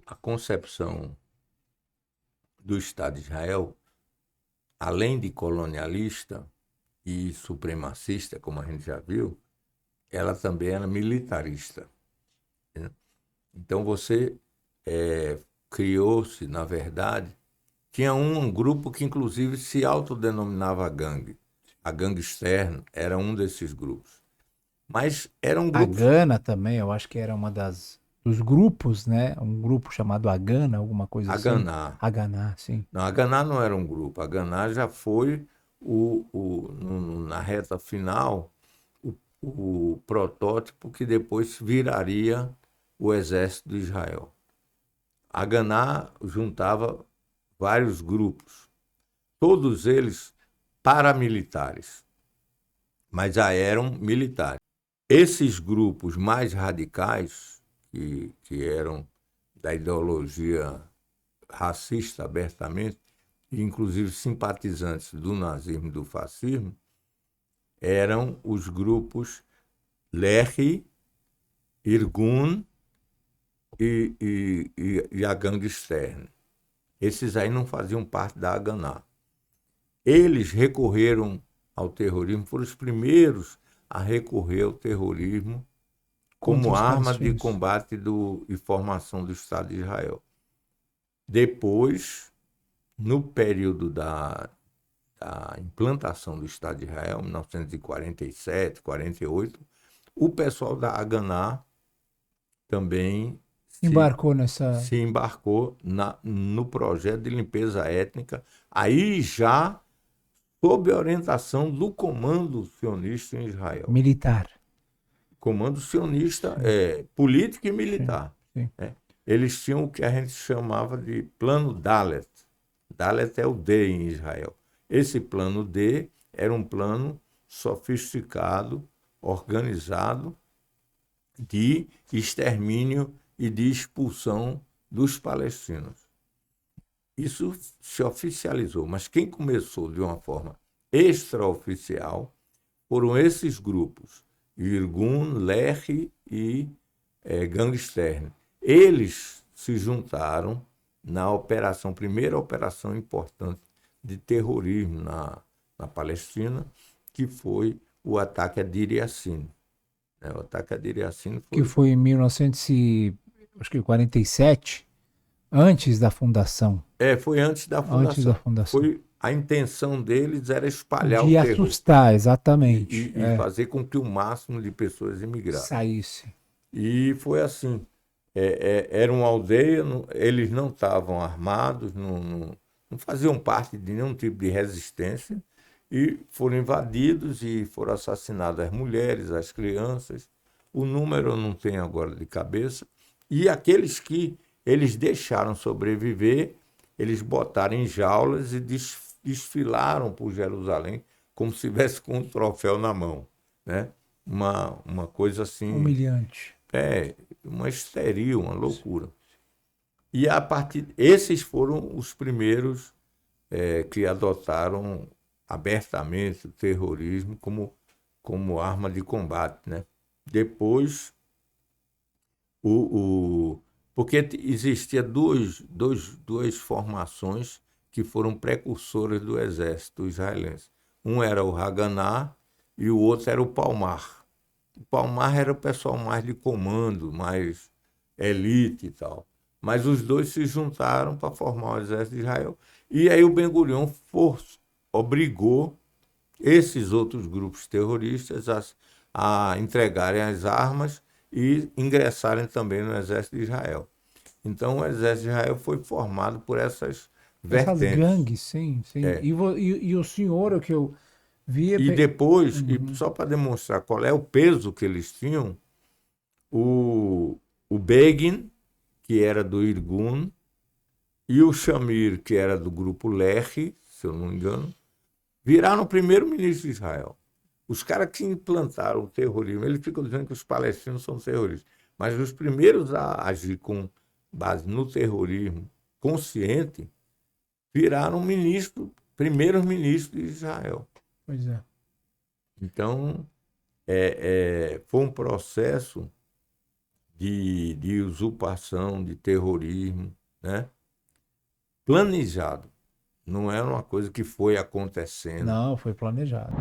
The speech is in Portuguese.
a concepção do Estado de Israel, além de colonialista e supremacista, como a gente já viu, ela também era militarista, né? Então você criou-se, na verdade, tinha um grupo que inclusive se autodenominava gangue. A gangue externa era um desses grupos. Mas eram A grupos. Gana também, eu acho que era uma dos grupos, né? Um grupo chamado Agana, alguma coisa assim. Aganá. Haganá, sim. Não, a Ganá não era um grupo. A Ganá já foi na reta final o protótipo que depois viraria o exército de Israel. A Ganá juntava vários grupos, todos eles paramilitares, mas já eram militares. Esses grupos mais radicais, que eram da ideologia racista abertamente, inclusive simpatizantes do nazismo e do fascismo, eram os grupos Lehi, Irgun e a gangue externa. Esses aí não faziam parte da Haganah. Eles recorreram ao terrorismo, foram os primeiros a recorrer ao terrorismo Contra como os arma de palestinos. combate e formação do Estado de Israel. Depois, no período da implantação do Estado de Israel, 1947, 48, o pessoal da Haganah também Embarcou nessa. se embarcou no projeto de limpeza étnica, aí já sob a orientação do comando sionista em Israel. Militar. Comando sionista Sim, político e sim, militar, sim. né? Eles tinham o que a gente chamava de plano Dalet. Dalet é o D em Israel. Esse plano D era um plano sofisticado, organizado, de extermínio e de expulsão dos palestinos. Isso se oficializou, mas quem começou de uma forma extraoficial foram esses grupos, Irgun, Lehi e Gangstern. Eles se juntaram na operação, primeira operação importante de terrorismo na Palestina, que foi o ataque a Deir Yassin, né? O ataque a Deir Yassin Que foi, foi em 1947, antes da fundação. foi antes da Antes da fundação. fundação. Foi, a intenção deles era espalhar o De terror assustar, exatamente. e fazer com que o máximo de pessoas emigrassem. Saísse. E foi assim. Era uma aldeia, eles não estavam armados, não faziam parte de nenhum tipo de resistência, e foram invadidos e foram assassinadas as mulheres, as crianças. O número eu não tenho agora de cabeça. E aqueles que eles deixaram sobreviver, eles botaram em jaulas e desfilaram por Jerusalém como se estivesse com um troféu na mão, né? Uma coisa assim, Humilhante. uma histeria, uma loucura. E a partir esses foram os primeiros que adotaram abertamente o terrorismo como arma de combate, né? Depois o, o porque existia duas formações que foram precursoras do exército israelense. Um era o Haganah e o outro era o Palmar. O Palmar era o pessoal mais de comando, mais elite e tal. Mas os dois se juntaram para formar o exército de Israel. E aí o Ben-Gurion obrigou esses outros grupos terroristas a entregarem as armas e ingressarem também no exército de Israel. Então o exército de Israel foi formado por essas Essas vertentes. gangues, sim, sim. E o senhor, o que eu vi. E depois, e Uhum. só para demonstrar qual é o peso que eles tinham, o Begin, que era do Irgun, e o Shamir, que era do grupo Lehi, se eu não me engano, viraram o primeiro-ministro de Israel. Os caras que implantaram o terrorismo, eles ficam dizendo que os palestinos são terroristas, mas os primeiros a agir com base no terrorismo consciente viraram primeiros ministros de Israel. Pois é. Então, foi um processo de usurpação, de terrorismo, né? Planejado. Não é uma coisa que foi acontecendo. Não, foi planejado.